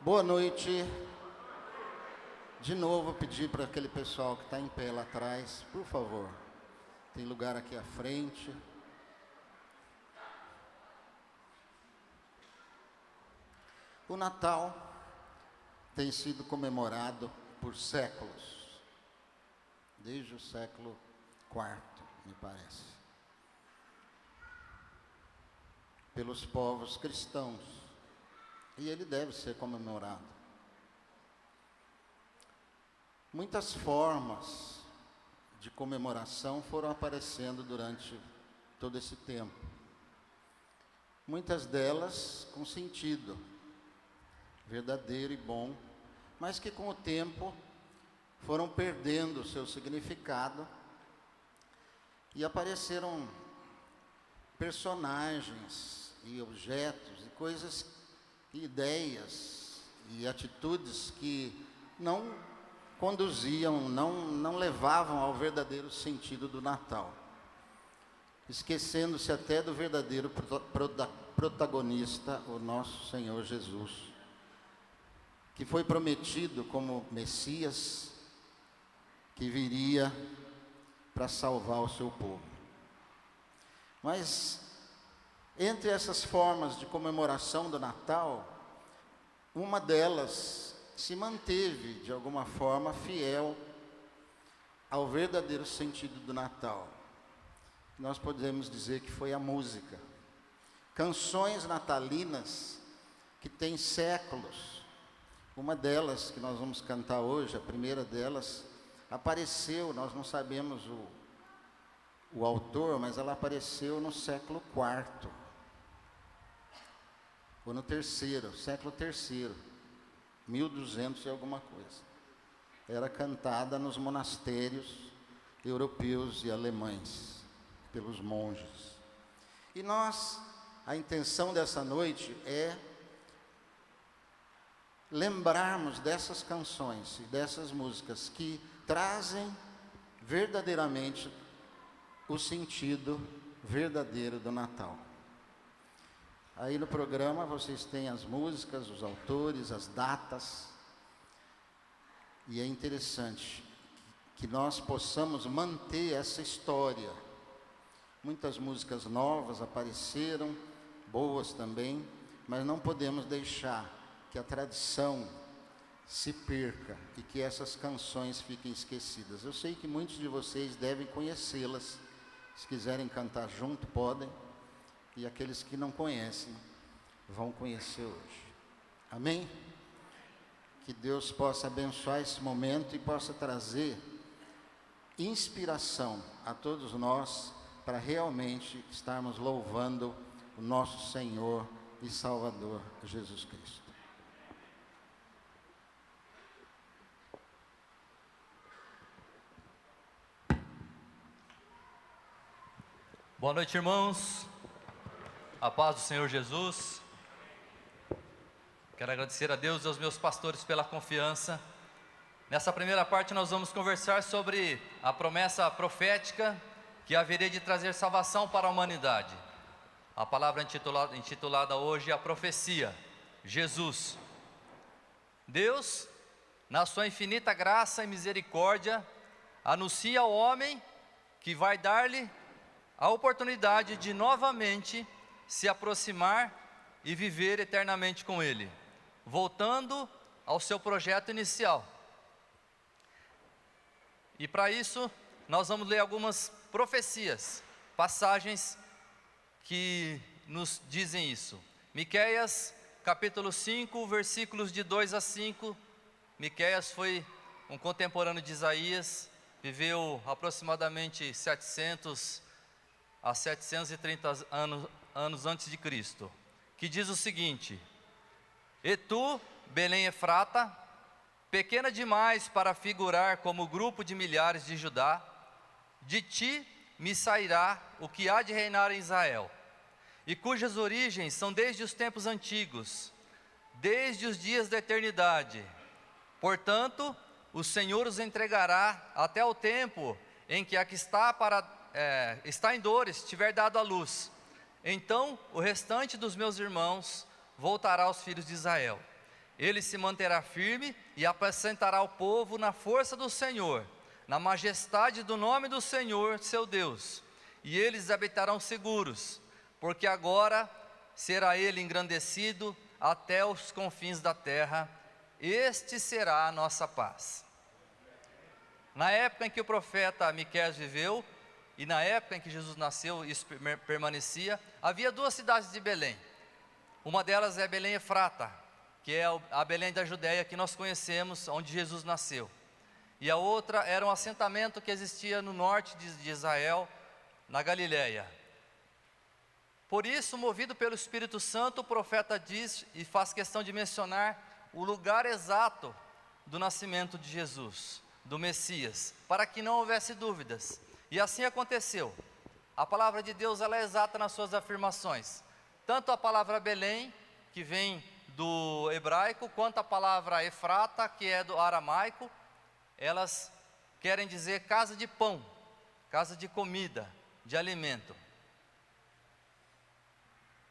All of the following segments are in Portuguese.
Boa noite. De novo, pedir para aquele pessoal que está em pé lá atrás, por favor. Tem lugar aqui à frente. O Natal tem sido comemorado por séculos, desde o século IV, me parece, pelos povos cristãos, e ele deve ser comemorado. Muitas formas de comemoração foram aparecendo durante todo esse tempo, muitas delas com sentido verdadeiro e bom, mas que com o tempo foram perdendo o seu significado e apareceram personagens e objetos e coisas, e ideias e atitudes que não conduziam, não levavam ao verdadeiro sentido do Natal, esquecendo-se até do verdadeiro protagonista, o nosso Senhor Jesus, que foi prometido como Messias, que viria para salvar o seu povo. Mas, entre essas formas de comemoração do Natal, uma delas se manteve, de alguma forma, fiel ao verdadeiro sentido do Natal. Nós podemos dizer que foi a música. Canções natalinas que têm séculos. Uma delas que nós vamos cantar hoje, a primeira delas, apareceu, nós não sabemos o autor, mas ela apareceu no século IV, ou no século III, 1200 e alguma coisa. Era cantada nos monastérios europeus e alemães, pelos monges. E a intenção dessa noite é lembrarmos dessas canções e dessas músicas que trazem verdadeiramente o sentido verdadeiro do Natal. Aí no programa vocês têm as músicas, os autores, as datas, e é interessante que nós possamos manter essa história. Muitas músicas novas apareceram, boas também, mas não podemos deixar que a tradição se perca e que essas canções fiquem esquecidas. Eu sei que muitos de vocês devem conhecê-las. Se quiserem cantar junto, podem. E aqueles que não conhecem, vão conhecer hoje. Amém? Que Deus possa abençoar esse momento e possa trazer inspiração a todos nós para realmente estarmos louvando o nosso Senhor e Salvador Jesus Cristo. Boa noite, irmãos. A paz do Senhor Jesus. Quero agradecer a Deus e aos meus pastores pela confiança. Nessa primeira parte nós vamos conversar sobre a promessa profética que haveria de trazer salvação para a humanidade. A palavra intitulada hoje é a profecia, Jesus. Deus, na sua infinita graça e misericórdia, anuncia ao homem que vai dar-lhe a oportunidade de novamente se aproximar e viver eternamente com Ele, voltando ao seu projeto inicial. E para isso, nós vamos ler algumas profecias, passagens que nos dizem isso. Miqueias, capítulo 5, versículos de 2 a 5. Miqueias foi um contemporâneo de Isaías, viveu aproximadamente 700 a 730 anos antes de Cristo, que diz o seguinte: E tu, Belém Efrata, pequena demais para figurar como grupo de milhares de Judá, de ti me sairá o que há de reinar em Israel, e cujas origens são desde os tempos antigos, desde os dias da eternidade. Portanto, o Senhor os entregará até o tempo em que a que está em dores tiver dado à luz. Então o restante dos meus irmãos voltará aos filhos de Israel. Ele se manterá firme e apacentará o povo na força do Senhor, na majestade do nome do Senhor, seu Deus. E eles habitarão seguros, porque agora será ele engrandecido até os confins da terra. Este será a nossa paz. Na época em que o profeta Miqueias viveu, e na época em que Jesus nasceu, isso permanecia, havia duas cidades de Belém. Uma delas é Belém Efrata, que é a Belém da Judéia que nós conhecemos, onde Jesus nasceu. E a outra era um assentamento que existia no norte de Israel, na Galiléia. Por isso, movido pelo Espírito Santo, o profeta diz e faz questão de mencionar o lugar exato do nascimento de Jesus, do Messias, para que não houvesse dúvidas. E assim aconteceu. A palavra de Deus, ela é exata nas suas afirmações. Tanto a palavra Belém, que vem do hebraico, quanto a palavra Efrata, que é do aramaico, elas querem dizer casa de pão, casa de comida, de alimento.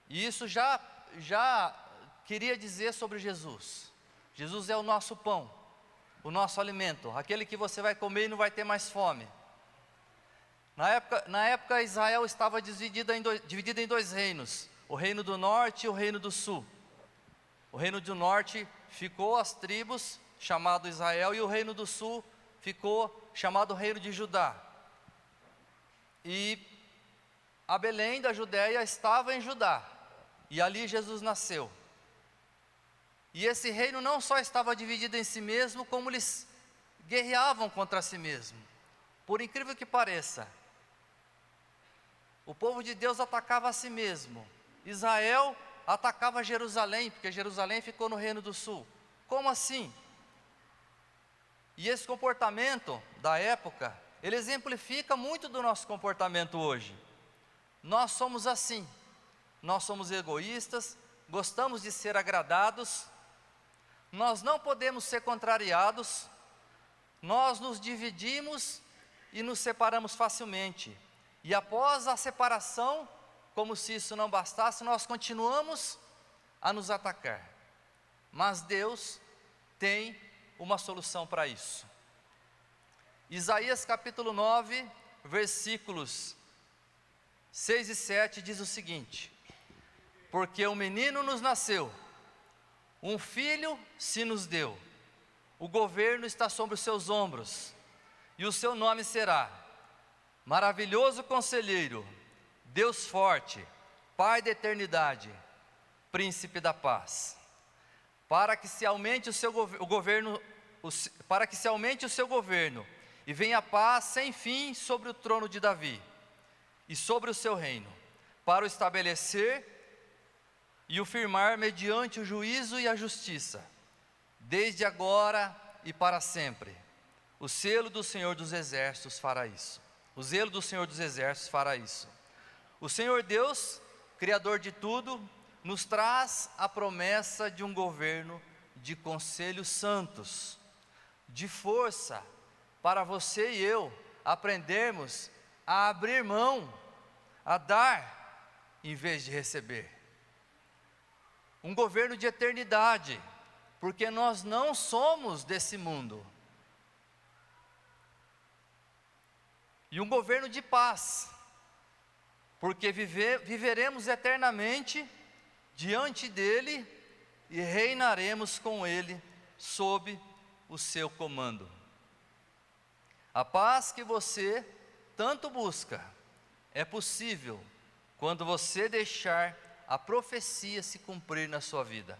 E isso já queria dizer sobre Jesus. Jesus é o nosso pão, o nosso alimento, aquele que você vai comer e não vai ter mais fome. Na época Israel estava dividida em dois reinos, o reino do norte e o reino do sul. O reino do norte ficou as tribos, chamado Israel, e o reino do sul ficou chamado reino de Judá. E a Belém da Judéia estava em Judá, e ali Jesus nasceu. E esse reino não só estava dividido em si mesmo, como eles guerreavam contra si mesmo. Por incrível que pareça, o povo de Deus atacava a si mesmo. Israel atacava Jerusalém, porque Jerusalém ficou no reino do sul. Como assim? E esse comportamento da época, ele exemplifica muito do nosso comportamento hoje. Nós somos assim, nós somos egoístas, gostamos de ser agradados, nós não podemos ser contrariados, nós nos dividimos e nos separamos facilmente. E após a separação, como se isso não bastasse, nós continuamos a nos atacar. Mas Deus tem uma solução para isso. Isaías capítulo 9, versículos 6 e 7 diz o seguinte: porque um menino nos nasceu, um filho se nos deu, o governo está sobre os seus ombros, e o seu nome será Maravilhoso Conselheiro, Deus Forte, Pai da Eternidade, Príncipe da Paz. Para que se aumente o seu governo e venha a paz sem fim sobre o trono de Davi e sobre o seu reino, para o estabelecer e o firmar mediante o juízo e a justiça, desde agora e para sempre. O selo do Senhor dos Exércitos fará isso. O zelo do Senhor dos Exércitos fará isso. O Senhor Deus, Criador de tudo, nos traz a promessa de um governo de conselhos santos, de força, para você e eu aprendermos a abrir mão, a dar, em vez de receber. Um governo de eternidade, porque nós não somos desse mundo. E um governo de paz, porque viveremos eternamente diante dele e reinaremos com ele sob o seu comando. A paz que você tanto busca é possível quando você deixar a profecia se cumprir na sua vida.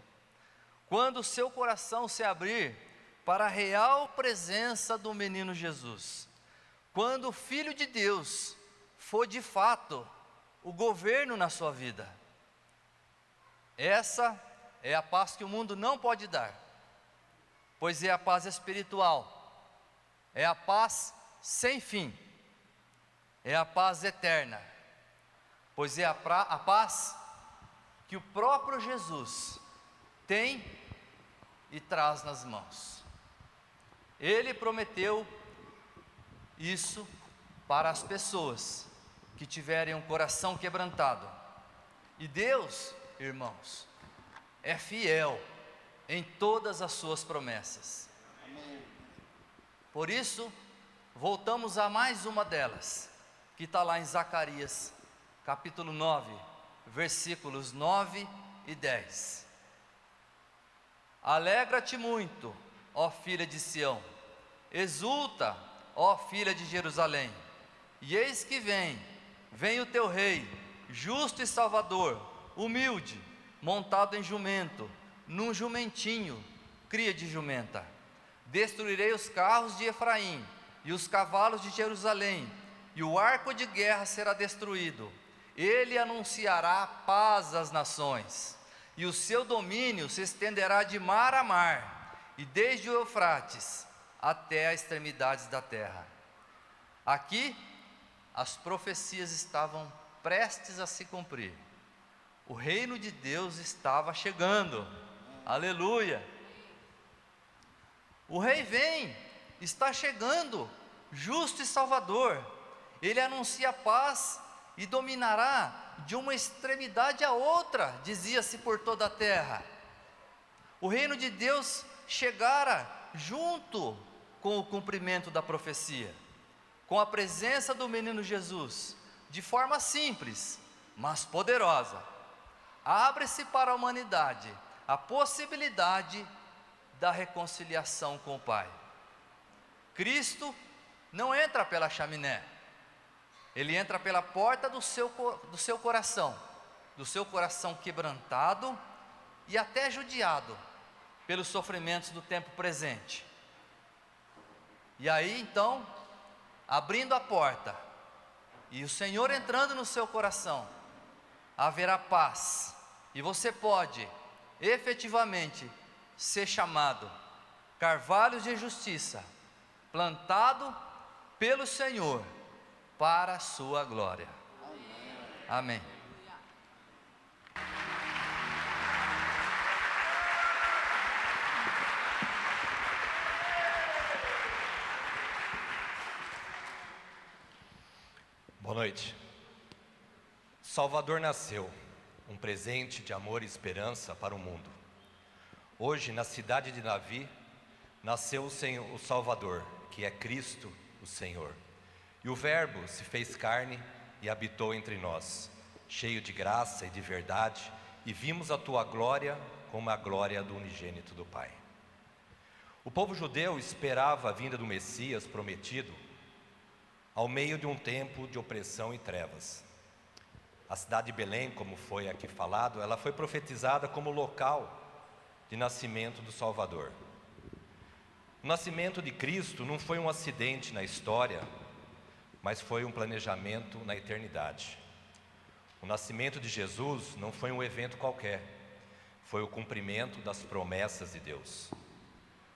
Quando o seu coração se abrir para a real presença do menino Jesus. Quando o Filho de Deus for de fato o governo na sua vida. Essa é a paz que o mundo não pode dar, pois é a paz espiritual, é a paz sem fim, é a paz eterna, pois é a paz que o próprio Jesus tem e traz nas mãos. Ele prometeu isso para as pessoas que tiverem um coração quebrantado. E Deus, irmãos, é fiel em todas as suas promessas. Por isso, voltamos a mais uma delas, que está lá em Zacarias, capítulo 9, versículos 9 e 10. Alegra-te muito, ó filha de Sião, exulta, ó filha de Jerusalém, e eis que vem o teu rei, justo e salvador, humilde, montado em jumento, num jumentinho, cria de jumenta. Destruirei os carros de Efraim e os cavalos de Jerusalém, e o arco de guerra será destruído. Ele anunciará paz às nações, e o seu domínio se estenderá de mar a mar, e desde o Eufrates até as extremidades da terra. Aqui, as profecias estavam prestes a se cumprir. O reino de Deus estava chegando. Aleluia! O rei vem, está chegando, justo e salvador. Ele anuncia paz e dominará de uma extremidade a outra, dizia-se por toda a terra. O reino de Deus chegara junto com o cumprimento da profecia, com a presença do menino Jesus, de forma simples, mas poderosa. Abre-se para a humanidade a possibilidade da reconciliação com o Pai. Cristo não entra pela chaminé, Ele entra pela porta do seu coração, do seu coração quebrantado e até judiado pelos sofrimentos do tempo presente. E aí então, abrindo a porta, e o Senhor entrando no seu coração, haverá paz, e você pode efetivamente ser chamado carvalho de justiça, plantado pelo Senhor para a sua glória. Amém. Boa noite. Salvador nasceu, um presente de amor e esperança para o mundo. Hoje, na cidade de Davi, nasceu o Salvador, que é Cristo, o Senhor. E o Verbo se fez carne e habitou entre nós, cheio de graça e de verdade, e vimos a tua glória como a glória do unigênito do Pai. O povo judeu esperava a vinda do Messias prometido ao meio de um tempo de opressão e trevas. A cidade de Belém, como foi aqui falado, ela foi profetizada como local de nascimento do Salvador. O nascimento de Cristo não foi um acidente na história, mas foi um planejamento na eternidade. O nascimento de Jesus não foi um evento qualquer, foi o cumprimento das promessas de Deus.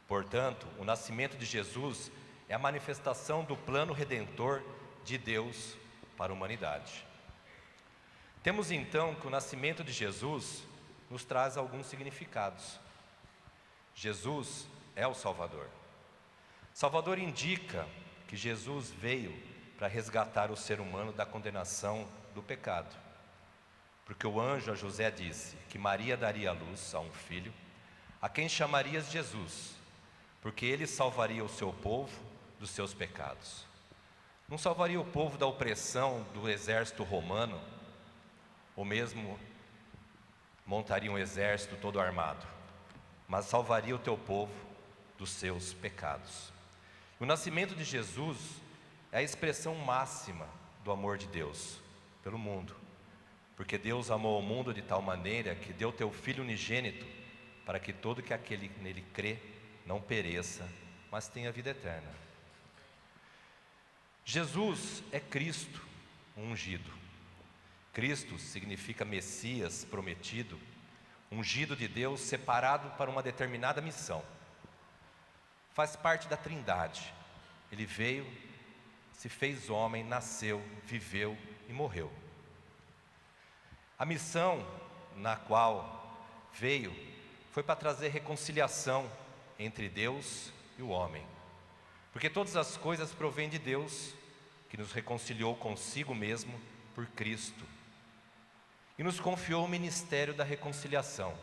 Portanto, o nascimento de Jesus é a manifestação do plano redentor de Deus para a humanidade. Temos então que o nascimento de Jesus nos traz alguns significados. Jesus é o Salvador. Salvador indica que Jesus veio para resgatar o ser humano da condenação do pecado. Porque o anjo a José disse que Maria daria à luz a um filho, a quem chamarias Jesus, porque ele salvaria o seu povo dos seus pecados. Não salvaria o povo da opressão do exército romano, ou mesmo montaria um exército todo armado, mas salvaria o teu povo dos seus pecados. O nascimento de Jesus é a expressão máxima do amor de Deus pelo mundo, porque Deus amou o mundo de tal maneira que deu teu Filho unigênito, para que todo que aquele nele crê não pereça, mas tenha vida eterna. Jesus é Cristo, o ungido. Cristo significa Messias prometido, ungido de Deus, separado para uma determinada missão. Faz parte da Trindade. Ele veio, se fez homem, nasceu, viveu e morreu. A missão na qual veio foi para trazer reconciliação entre Deus e o homem. Porque todas as coisas provêm de Deus, que nos reconciliou consigo mesmo por Cristo. E nos confiou o ministério da reconciliação.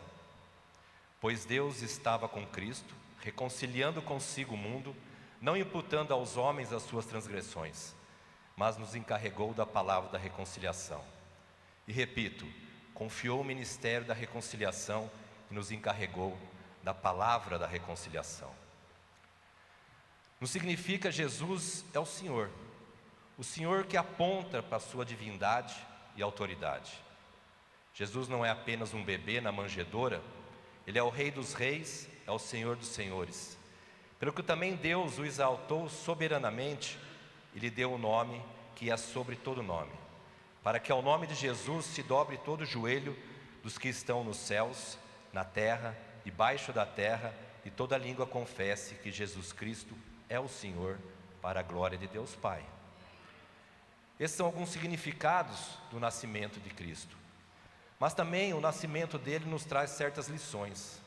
pois Deus estava com Cristo, reconciliando consigo o mundo, não imputando aos homens as suas transgressões, mas nos encarregou da palavra da reconciliação. E repito, confiou o ministério da reconciliação e nos encarregou da palavra da reconciliação. Não significa Jesus é o Senhor que aponta para a sua divindade e autoridade. Jesus não é apenas um bebê na manjedoura, Ele é o Rei dos Reis, é o Senhor dos Senhores. Pelo que também Deus o exaltou soberanamente e lhe deu o nome que é sobre todo nome, para que ao nome de Jesus se dobre todo o joelho dos que estão nos céus, na terra, debaixo da terra, e toda língua confesse que Jesus Cristo é o Senhor, para a glória de Deus Pai. Esses são alguns significados do nascimento de Cristo. Mas também o nascimento dele nos traz certas lições.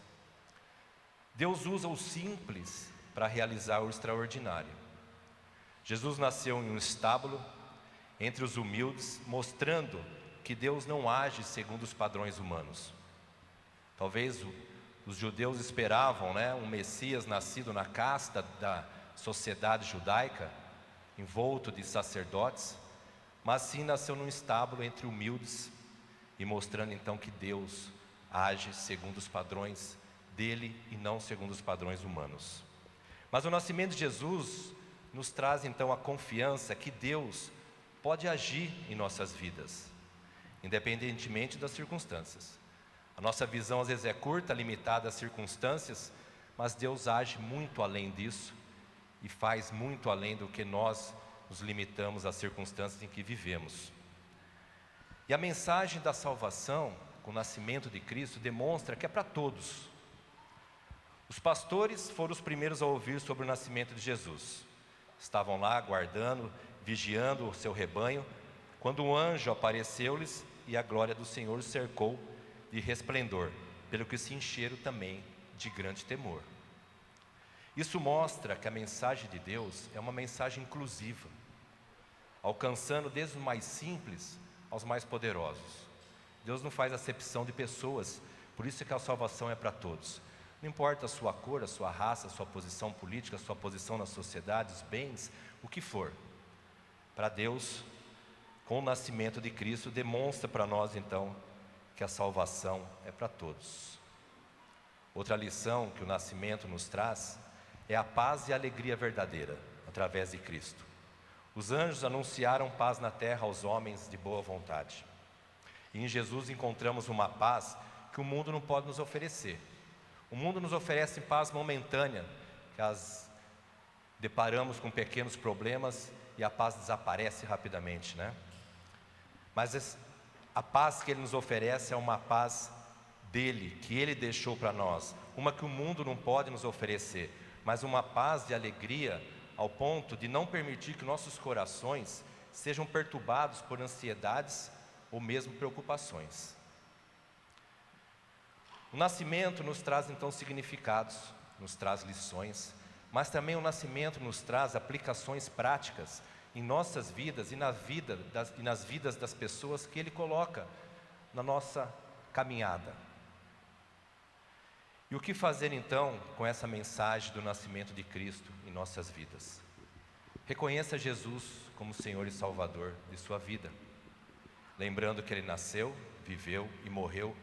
Deus usa o simples para realizar o extraordinário. Jesus nasceu em um estábulo, entre os humildes, mostrando que Deus não age segundo os padrões humanos. Talvez os judeus esperavam, um Messias nascido na casta da sociedade judaica, envolto de sacerdotes, mas sim nasceu num estábulo entre humildes, e mostrando então que Deus age segundo os padrões dele e não segundo os padrões humanos. Mas o nascimento de Jesus nos traz então a confiança que Deus pode agir em nossas vidas, independentemente das circunstâncias. A nossa visão às vezes é curta, limitada às circunstâncias, mas Deus age muito além disso e faz muito além do que nós nos limitamos às circunstâncias em que vivemos. E a mensagem da salvação, com o nascimento de Cristo, demonstra que é para todos. Os pastores foram os primeiros a ouvir sobre o nascimento de Jesus. Estavam lá guardando, vigiando o seu rebanho, quando um anjo apareceu-lhes e a glória do Senhor os cercou de resplendor, pelo que se encheram também de grande temor. Isso mostra que a mensagem de Deus é uma mensagem inclusiva, alcançando desde os mais simples aos mais poderosos. Deus não faz acepção de pessoas, por isso é que a salvação é para todos. Não importa a sua cor, a sua raça, a sua posição política, a sua posição na sociedade, os bens, o que for. Para Deus, com o nascimento de Cristo, demonstra para nós então que a salvação é para todos. Outra lição que o nascimento nos traz é a paz e a alegria verdadeira, através de Cristo. Os anjos anunciaram paz na terra aos homens de boa vontade. E em Jesus encontramos uma paz que o mundo não pode nos oferecer. O mundo nos oferece paz momentânea, que deparamos com pequenos problemas e a paz desaparece rapidamente, Mas a paz que Ele nos oferece é uma paz dele, que Ele deixou para nós, uma que o mundo não pode nos oferecer, mas uma paz de alegria ao ponto de não permitir que nossos corações sejam perturbados por ansiedades ou mesmo preocupações. O nascimento nos traz então significados, nos traz lições, mas também o nascimento nos traz aplicações práticas em nossas vidas e nas vidas das pessoas que Ele coloca na nossa caminhada. E o que fazer então com essa mensagem do nascimento de Cristo em nossas vidas? Reconheça Jesus como Senhor e Salvador de sua vida, lembrando que Ele nasceu, viveu e morreu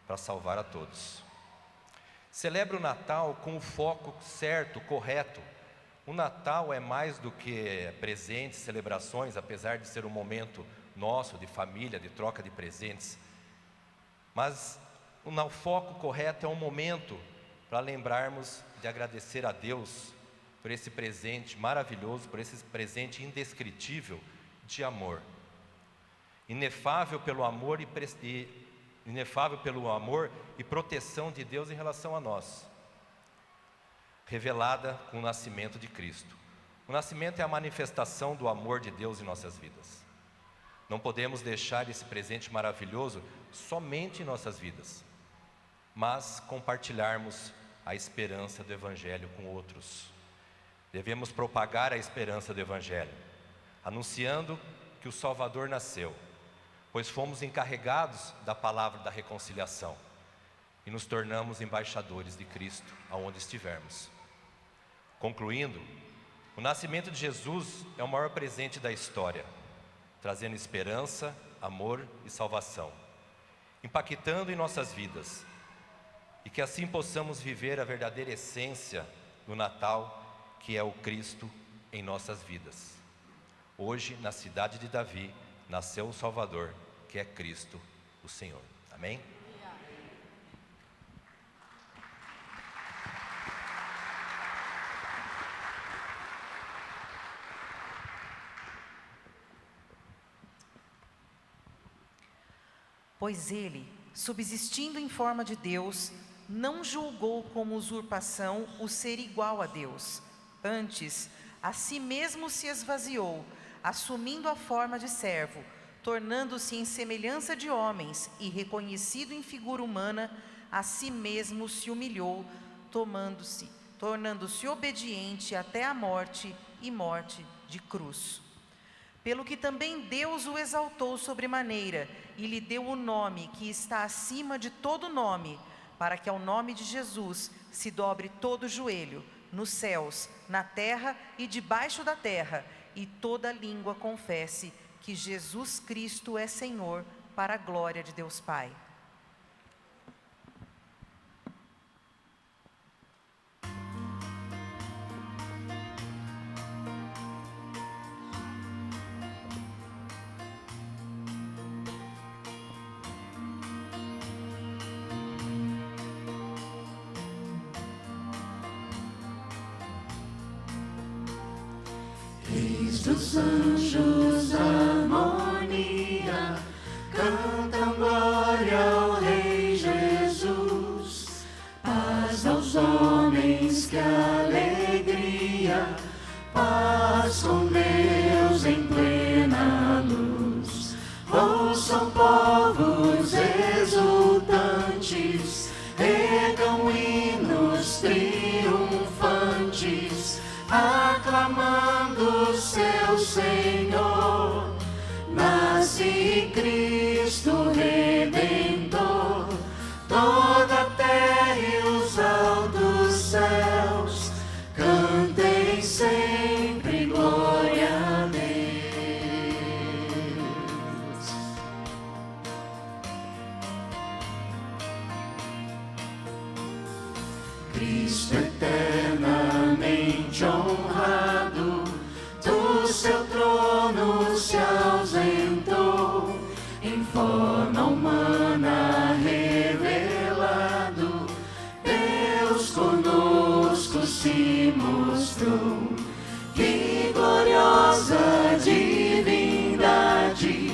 para salvar a todos. Celebre o Natal com o foco certo, correto. O Natal é mais do que presentes, celebrações, apesar de ser um momento nosso de família, de troca de presentes. Mas o foco correto é um momento para lembrarmos de agradecer a Deus por esse presente maravilhoso, por esse presente indescritível de amor. Inefável pelo amor e proteção de Deus em relação a nós, revelada com o nascimento de Cristo. O nascimento é a manifestação do amor de Deus em nossas vidas. Não podemos deixar esse presente maravilhoso somente em nossas vidas, mas compartilharmos a esperança do Evangelho com outros. Devemos propagar a esperança do Evangelho, anunciando que o Salvador nasceu, pois fomos encarregados da palavra da reconciliação. e nos tornamos embaixadores de Cristo aonde estivermos. Concluindo, o nascimento de Jesus é o maior presente da história, trazendo esperança, amor e salvação, impactando em nossas vidas, e que assim possamos viver a verdadeira essência do Natal, que é o Cristo em nossas vidas. Hoje, na cidade de Davi, nasceu o Salvador, que é Cristo, o Senhor. Amém? Pois ele, subsistindo em forma de Deus, não julgou como usurpação o ser igual a Deus. Antes, a si mesmo se esvaziou, assumindo a forma de servo, tornando-se em semelhança de homens e reconhecido em figura humana, a si mesmo se humilhou, tornando-se obediente até a morte e morte de cruz. Pelo que também Deus o exaltou sobremaneira e lhe deu o nome que está acima de todo nome, para que ao nome de Jesus se dobre todo o joelho, nos céus, na terra e debaixo da terra, e toda língua confesse que Jesus Cristo é Senhor, para a glória de Deus Pai. Os anjos harmonia cantam glória ao Rei Jesus. Paz aos homens, que alegria, paz com Deus em plena luz. Ouçam povos exultantes, ergam hinos triunfantes, aclamando seu Senhor. Nasce Cristo Redentor, toda a terra e os altos céus cantem sempre glória a Deus. Cristo eternamente honrado, do seu trono se ausentou, em forma humana revelado, Deus conosco se mostrou. Que gloriosa divindade,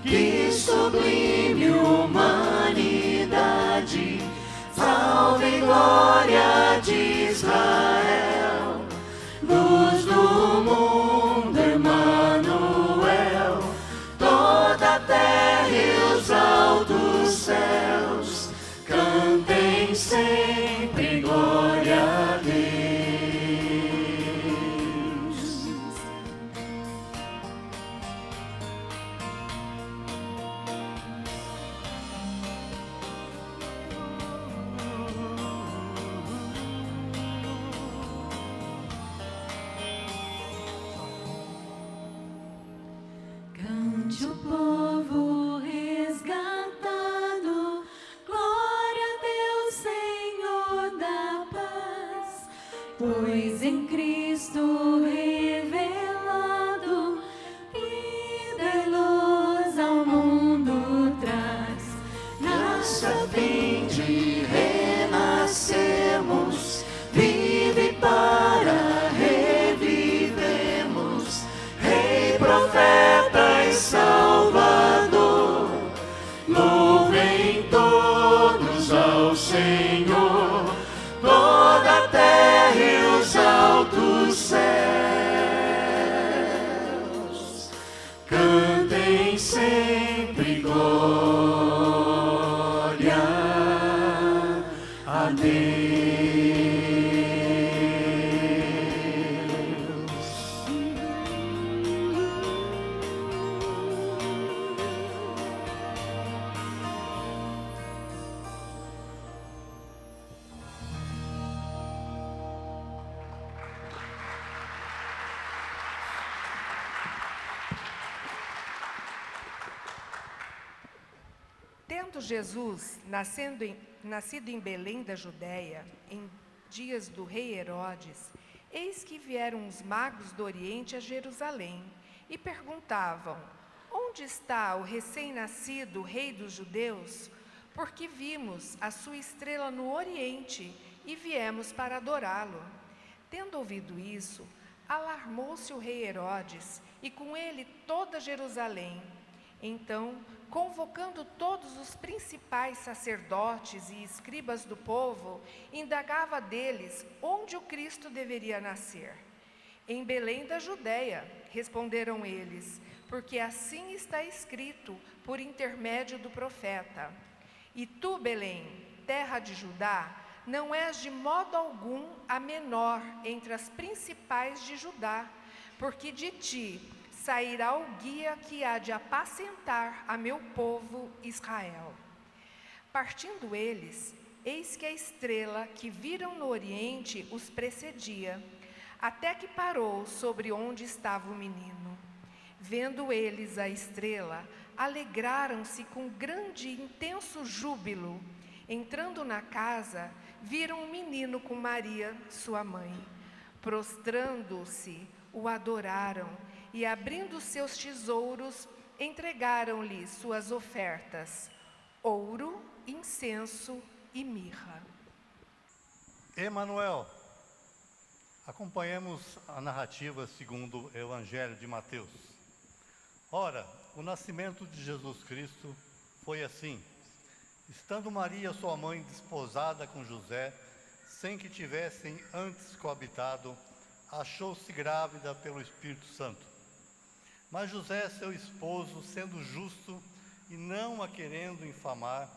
que sublime humanidade, salve glória de Israel, luz do mundo, Emmanuel, toda a terra e os altos céus cantem sempre glória a Deus. Cante o povo resgatado, glória a Deus, Senhor da paz, pois em Cristo revelado, vida e luz ao mundo traz. Nessa vinde renascemos, vive para revivemos, Rei, profeta e Salvador. Louvem todos ao Senhor, toda a terra e os altos céus Tendo Jesus nascido em Belém da Judéia, em dias do rei Herodes, eis que vieram os magos do Oriente a Jerusalém e perguntavam: onde está o recém-nascido rei dos judeus? Porque vimos a sua estrela no Oriente e viemos para adorá-lo. Tendo ouvido isso, alarmou-se o rei Herodes e com ele toda Jerusalém. Então, convocando todos os principais sacerdotes e escribas do povo, indagava deles onde o Cristo deveria nascer. Em Belém da Judéia, responderam eles, porque assim está escrito por intermédio do profeta. E tu, Belém, terra de Judá, não és de modo algum a menor entre as principais de Judá, porque de ti sairá o guia que há de apacentar a meu povo Israel. Partindo eles, eis que a estrela que viram no Oriente os precedia, até que parou sobre onde estava o menino. Vendo eles a estrela, alegraram-se com grande e intenso júbilo. Entrando na casa, viram um menino com Maria, sua mãe. Prostrando-se, o adoraram e, abrindo seus tesouros, entregaram-lhe suas ofertas: ouro, incenso e mirra. Emanuel, acompanhemos a narrativa segundo o Evangelho de Mateus. Ora, o nascimento de Jesus Cristo foi assim. Estando Maria, sua mãe, desposada com José, sem que tivessem antes coabitado, achou-se grávida pelo Espírito Santo. Mas José, seu esposo, sendo justo e não a querendo infamar,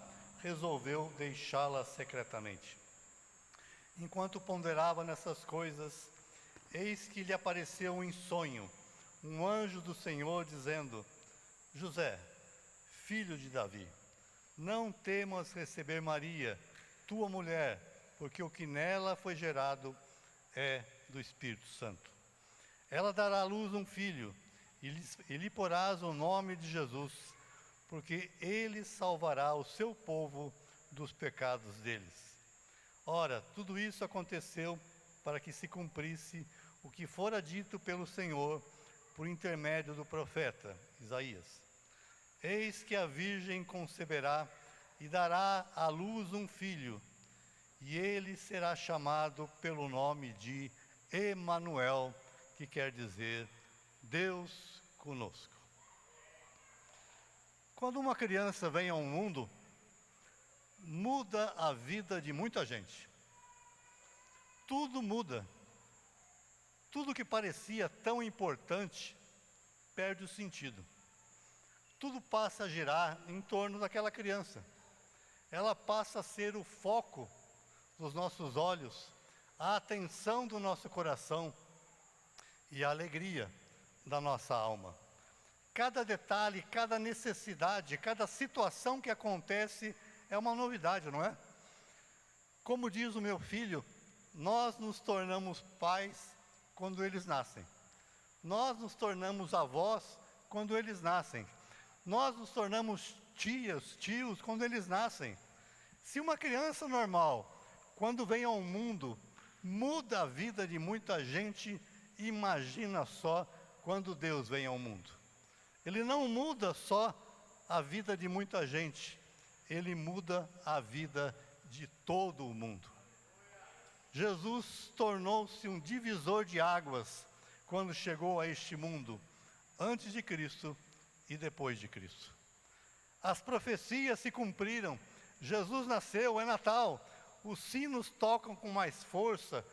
resolveu deixá-la secretamente. Enquanto ponderava nessas coisas, eis que lhe apareceu em sonho um anjo do Senhor, dizendo: José, filho de Davi, não temas receber Maria, tua mulher, porque o que nela foi gerado é do Espírito Santo. Ela dará à luz um filho, e lhe porás o nome de Jesus, porque ele salvará o seu povo dos pecados deles. Ora, tudo isso aconteceu para que se cumprisse o que fora dito pelo Senhor por intermédio do profeta Isaías. Eis que a virgem conceberá e dará à luz um filho, e ele será chamado pelo nome de Emanuel, que quer dizer Deus conosco. Quando uma criança vem ao mundo, muda a vida de muita gente. Tudo muda. Tudo que parecia tão importante perde o sentido. Tudo passa a girar em torno daquela criança. Ela passa a ser o foco dos nossos olhos, a atenção do nosso coração e a alegria da nossa alma. Cada detalhe, cada necessidade, cada situação que acontece é uma novidade, não é? Como diz o meu filho, nós nos tornamos pais quando eles nascem. Nós nos tornamos avós quando eles nascem. Nós nos tornamos tios quando eles nascem. Se uma criança normal, quando vem ao mundo, muda a vida de muita gente, imagina só quando Deus vem ao mundo. Ele não muda só a vida de muita gente, ele muda a vida de todo o mundo. Jesus tornou-se um divisor de águas quando chegou a este mundo, antes de Cristo e depois de Cristo. As profecias se cumpriram, Jesus nasceu, é Natal, os sinos tocam com mais força,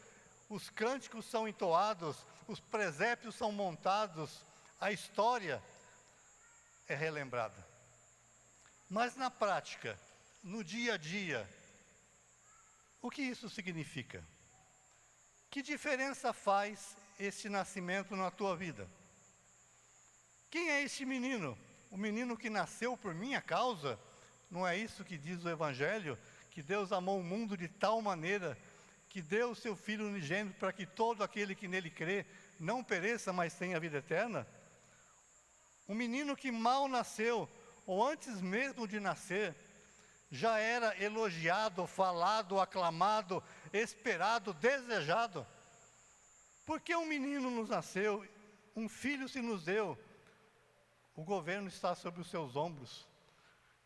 os cânticos são entoados, os presépios são montados, a história é relembrada. Mas na prática, no dia a dia, o que isso significa? Que diferença faz este nascimento na tua vida? Quem é este menino? O menino que nasceu por minha causa? Não é isso que diz o Evangelho? Que Deus amou o mundo de tal maneira que deu o seu Filho unigênito para que todo aquele que nele crê não pereça, mas tenha vida eterna? Um menino que mal nasceu, ou antes mesmo de nascer, já era elogiado, falado, aclamado, esperado, desejado. Porque um menino nos nasceu, um filho se nos deu, o governo está sobre os seus ombros,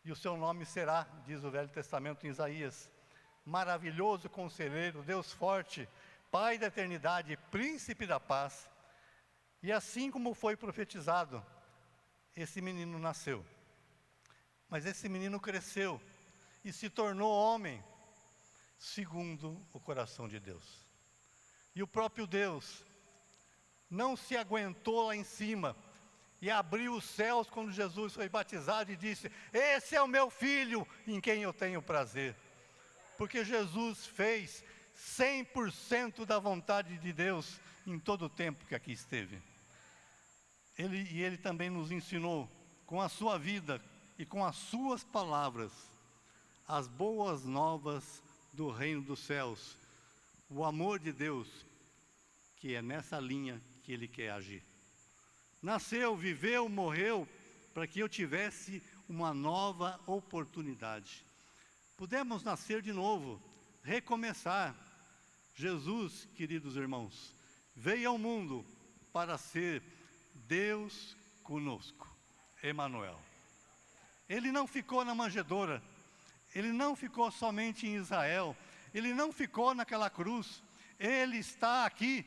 e o seu nome será, diz o Velho Testamento em Isaías, maravilhoso conselheiro, Deus forte, Pai da eternidade, príncipe da paz. E assim como foi profetizado, esse menino nasceu. Mas esse menino cresceu e se tornou homem, segundo o coração de Deus. E o próprio Deus não se aguentou lá em cima e abriu os céus quando Jesus foi batizado e disse: esse é o meu filho em quem eu tenho prazer. Porque Jesus fez 100% da vontade de Deus em todo o tempo que aqui esteve. Ele também nos ensinou com a sua vida e com as suas palavras as boas novas do reino dos céus, o amor de Deus, que é nessa linha que Ele quer agir. Nasceu, viveu, morreu, para que eu tivesse uma nova oportunidade. Pudemos nascer de novo, recomeçar. Jesus, queridos irmãos, veio ao mundo para ser Deus conosco, Emanuel. Ele não ficou na manjedoura, ele não ficou somente em Israel, ele não ficou naquela cruz, ele está aqui,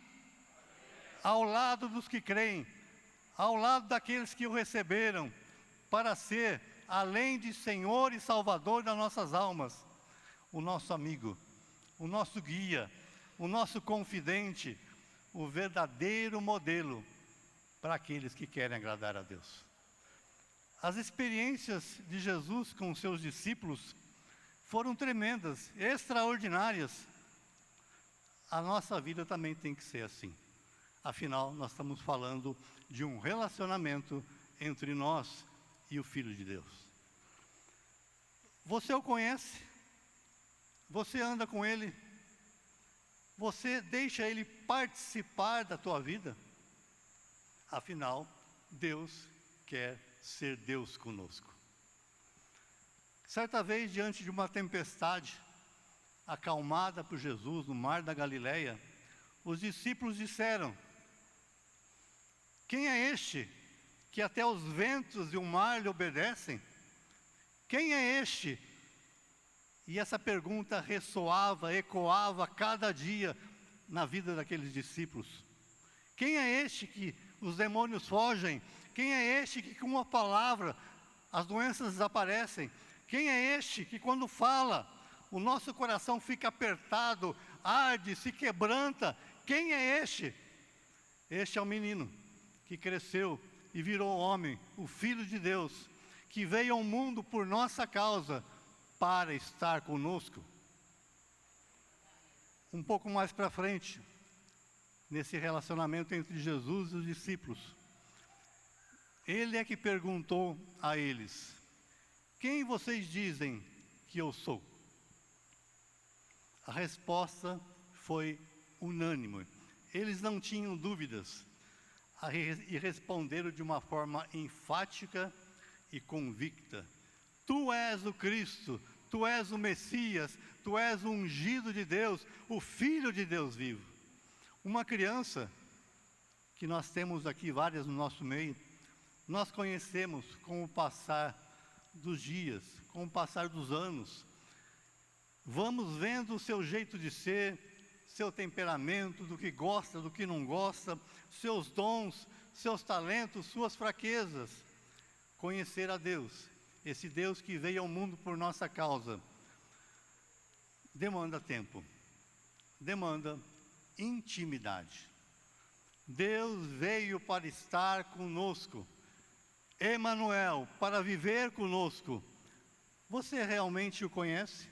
ao lado dos que creem, ao lado daqueles que o receberam, para ser, além de Senhor e Salvador das nossas almas, o nosso amigo, o nosso guia, o nosso confidente, o verdadeiro modelo para aqueles que querem agradar a Deus. As experiências de Jesus com os seus discípulos foram tremendas, extraordinárias. A nossa vida também tem que ser assim. Afinal, nós estamos falando de um relacionamento entre nós e o Filho de Deus. Você o conhece? Você anda com Ele? Você deixa Ele participar da tua vida? Afinal, Deus quer ser Deus conosco. Certa vez, diante de uma tempestade, acalmada por Jesus no mar da Galileia, os discípulos disseram: quem é este que até os ventos e o mar lhe obedecem? Quem é este? E essa pergunta ressoava, ecoava cada dia na vida daqueles discípulos. Quem é este que os demônios fogem? Quem é este que com uma palavra as doenças desaparecem? Quem é este que quando fala o nosso coração fica apertado, arde, se quebranta? Quem é este? Este é o menino que cresceu e virou homem, o Filho de Deus, que veio ao mundo por nossa causa, para estar conosco. Um pouco mais para frente, nesse relacionamento entre Jesus e os discípulos, Ele é que perguntou a eles: quem vocês dizem que eu sou? A resposta foi unânime. Eles não tinham dúvidas e responderam de uma forma enfática e convicta: tu és o Cristo, tu és o Messias, tu és o ungido de Deus, o Filho de Deus vivo. Uma criança, que nós temos aqui várias no nosso meio, nós conhecemos com o passar dos dias, com o passar dos anos. Vamos vendo o seu jeito de ser, seu temperamento, do que gosta, do que não gosta, seus dons, seus talentos, suas fraquezas. Conhecer a Deus, esse Deus que veio ao mundo por nossa causa, demanda tempo, demanda intimidade. Deus veio para estar conosco, Emanuel, para viver conosco. Você realmente o conhece?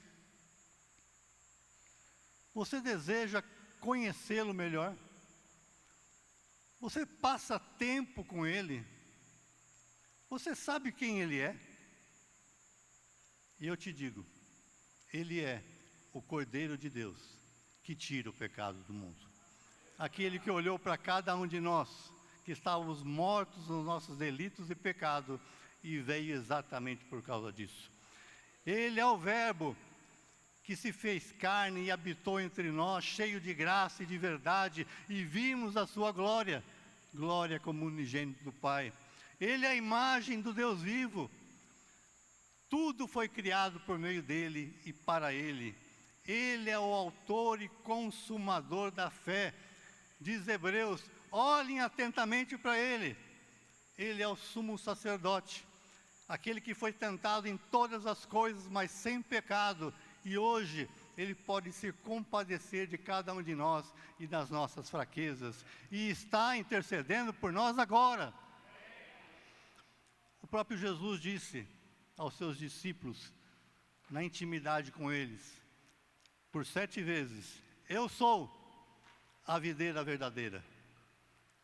Você deseja conhecê-lo melhor? Você passa tempo com Ele? Você sabe quem Ele é? E eu te digo, Ele é o Cordeiro de Deus, que tira o pecado do mundo. Aquele que olhou para cada um de nós, que estávamos mortos nos nossos delitos e pecados, e veio exatamente por causa disso. Ele é o Verbo que se fez carne e habitou entre nós, cheio de graça e de verdade, e vimos a sua glória, glória como unigênito do Pai. Ele é a imagem do Deus vivo. Tudo foi criado por meio dele e para ele. Ele é o autor e consumador da fé. Diz Hebreus, olhem atentamente para ele. Ele é o sumo sacerdote, aquele que foi tentado em todas as coisas, mas sem pecado. E hoje ele pode se compadecer de cada um de nós e das nossas fraquezas. E está intercedendo por nós agora. O próprio Jesus disse aos seus discípulos, na intimidade com eles, por 7 vezes, eu sou a videira verdadeira.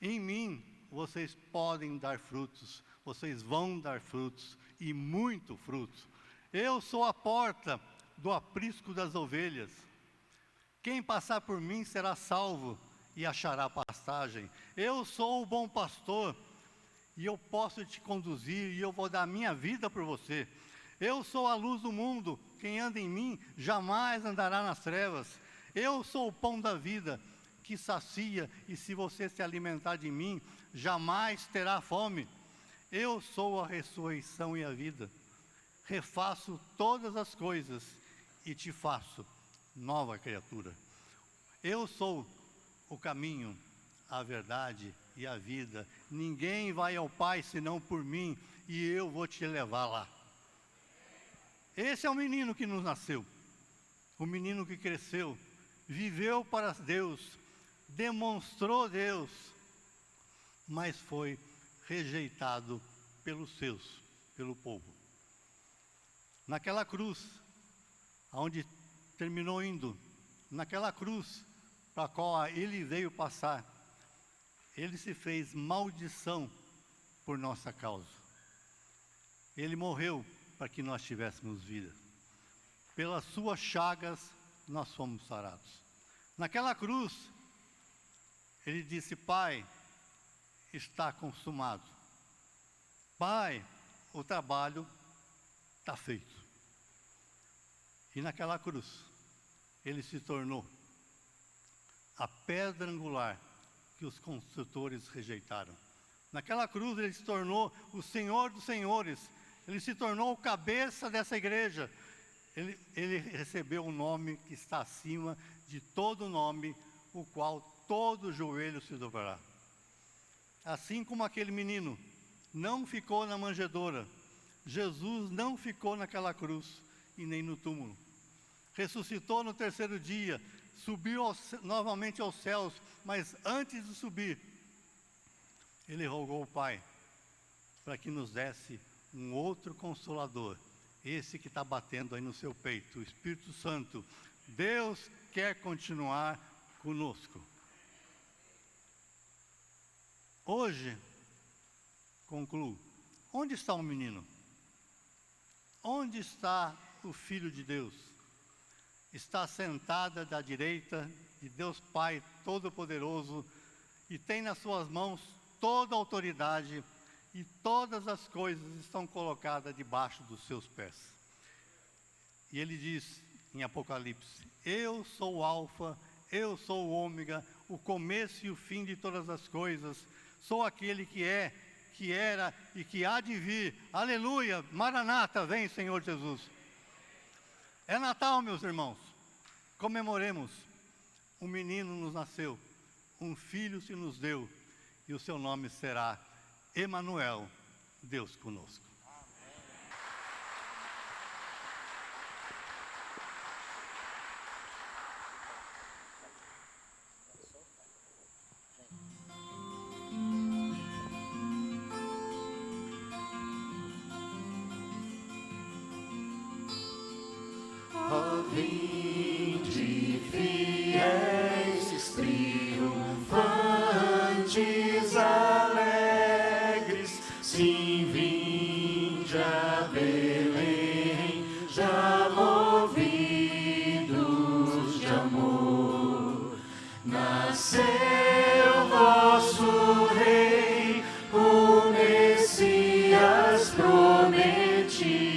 Em mim vocês podem dar frutos, vocês vão dar frutos, e muito fruto. Eu sou a porta do aprisco das ovelhas. Quem passar por mim será salvo e achará pastagem. Eu sou o bom pastor, e eu posso te conduzir, e eu vou dar minha vida por você. Eu sou a luz do mundo, quem anda em mim jamais andará nas trevas. Eu sou o pão da vida, que sacia, e se você se alimentar de mim, jamais terá fome. Eu sou a ressurreição e a vida. Refaço todas as coisas e te faço nova criatura. Eu sou o caminho, a verdade e a vida. Ninguém vai ao Pai senão por mim, e eu vou te levar lá. Esse é o menino que nos nasceu, o menino que cresceu, viveu para Deus, demonstrou Deus, mas foi rejeitado pelos seus, pelo povo. Naquela cruz, aonde terminou indo, naquela cruz para a qual ele veio passar, ele se fez maldição por nossa causa. Ele morreu para que nós tivéssemos vida. Pelas suas chagas nós fomos sarados. Naquela cruz, ele disse, Pai, está consumado. Pai, o trabalho está feito. E naquela cruz, ele se tornou a pedra angular que os construtores rejeitaram. Naquela cruz, ele se tornou o Senhor dos Senhores. Ele se tornou o cabeça dessa igreja. Ele recebeu um nome que está acima de todo nome, o qual todo joelho se dobrará. Assim como aquele menino não ficou na manjedoura, Jesus não ficou naquela cruz e nem no túmulo. Ressuscitou no 3º dia, subiu novamente aos céus, mas antes de subir, ele rogou ao Pai para que nos desse um outro Consolador, esse que está batendo aí no seu peito, o Espírito Santo. Deus quer continuar conosco. Hoje, concluo, onde está o menino? Onde está o Filho de Deus? Está sentada da direita de Deus Pai Todo-Poderoso e tem nas suas mãos toda a autoridade, e todas as coisas estão colocadas debaixo dos seus pés. E ele diz em Apocalipse, eu sou o Alfa, eu sou o Ômega, o começo e o fim de todas as coisas. Sou aquele que é, que era e que há de vir. Aleluia, Maranata, vem Senhor Jesus. É Natal, meus irmãos. Comemoremos. Um menino nos nasceu, um filho se nos deu, e o seu nome será Emanuel, Deus conosco. Vinde, fiéis, triunfantes, alegres, sim, vinde a Belém, já movidos de amor. Nasceu vosso Rei, o Messias prometido.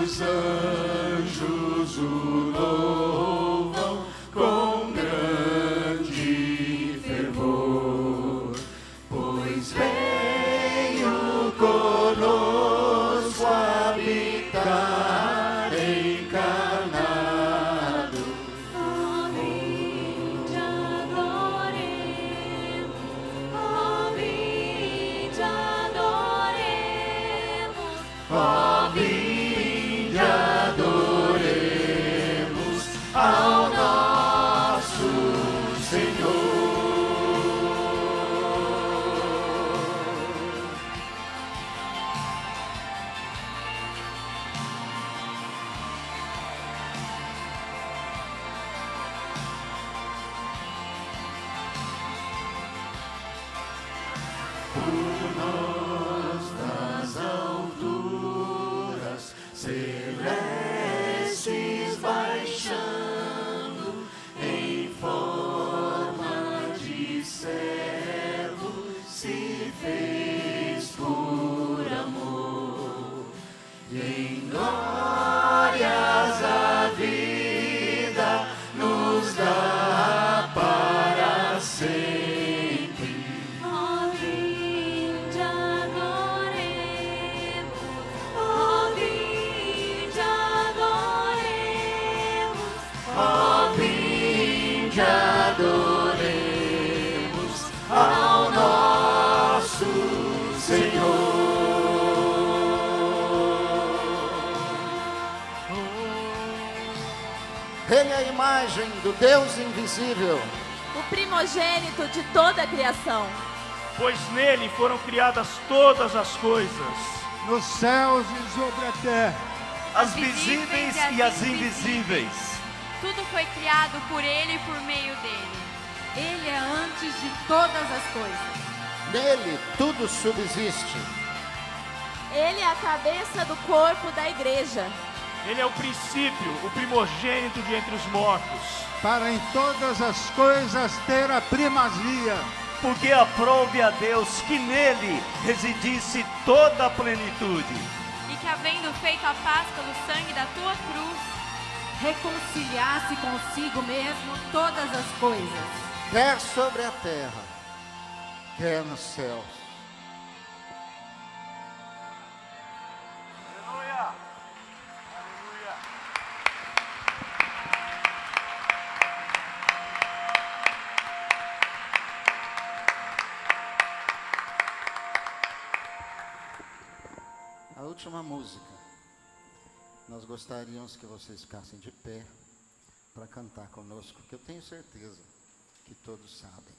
os anjos o louvam com grande fervor, pois veio conosco habitar encarnado. Vinde adoremos, vinde adoremos, Vinde adoremos ao nosso Senhor. Por nós das alturas celestes baixando em forma de servo, se fez por amor, e em glórias a vida nos dá para sempre. vinde adoremos, vinde adoremos, Vinde adoremos ao nosso Senhor. Ele é a imagem do Deus invisível, o primogênito de toda a criação. Pois nele foram criadas todas as coisas, Nos céus e sobre a terra, as visíveis e as invisíveis. Tudo foi criado por ele e por meio dele. Ele é antes de todas as coisas. nele tudo subsiste. Ele é a cabeça do corpo da igreja. Ele é o princípio, o primogênito de entre os mortos, para em todas as coisas ter a primazia. porque aprove a Deus que nele residisse toda a plenitude. E que, havendo feito a paz pelo sangue da tua cruz, reconciliasse consigo mesmo todas as coisas. Quer sobre a terra, quer nos céus. Aleluia! A última música, nós gostaríamos que vocês ficassem de pé para cantar conosco, que eu tenho certeza que todos sabem.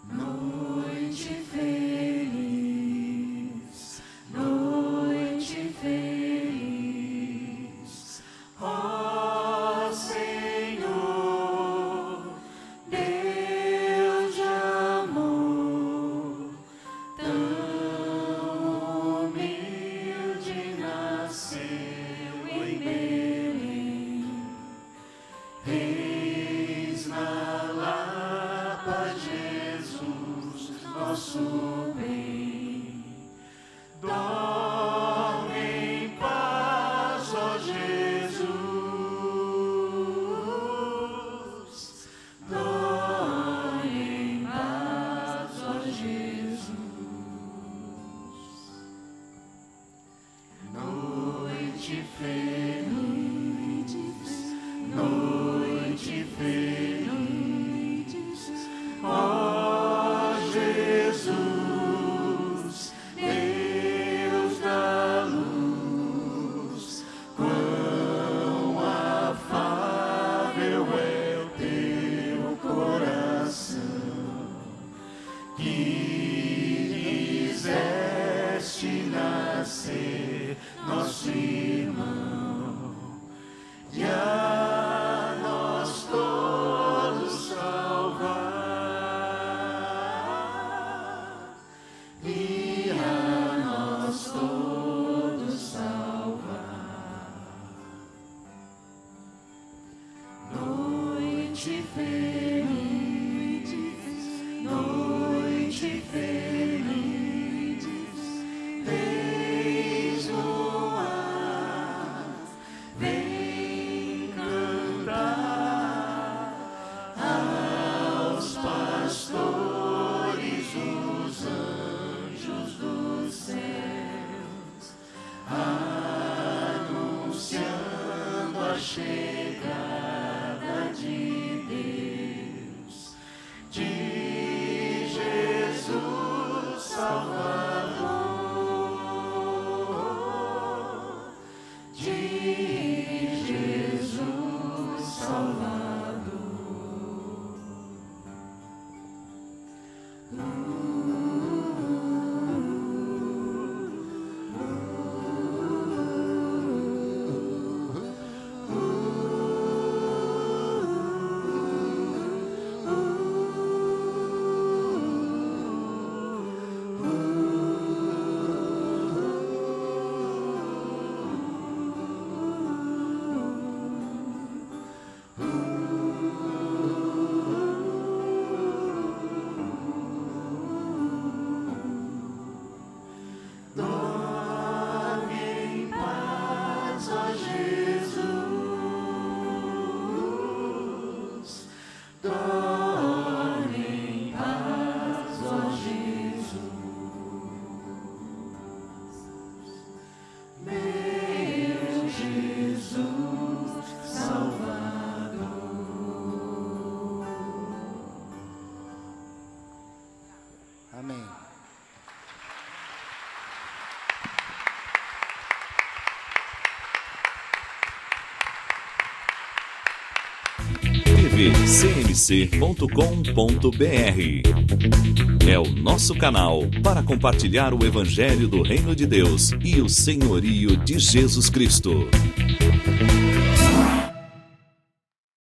Noite feliz, noite feliz, ó Senhor, Deus de amor, tão cmc.com.br. É o nosso canal para compartilhar o Evangelho do Reino de Deus e o senhorio de Jesus Cristo.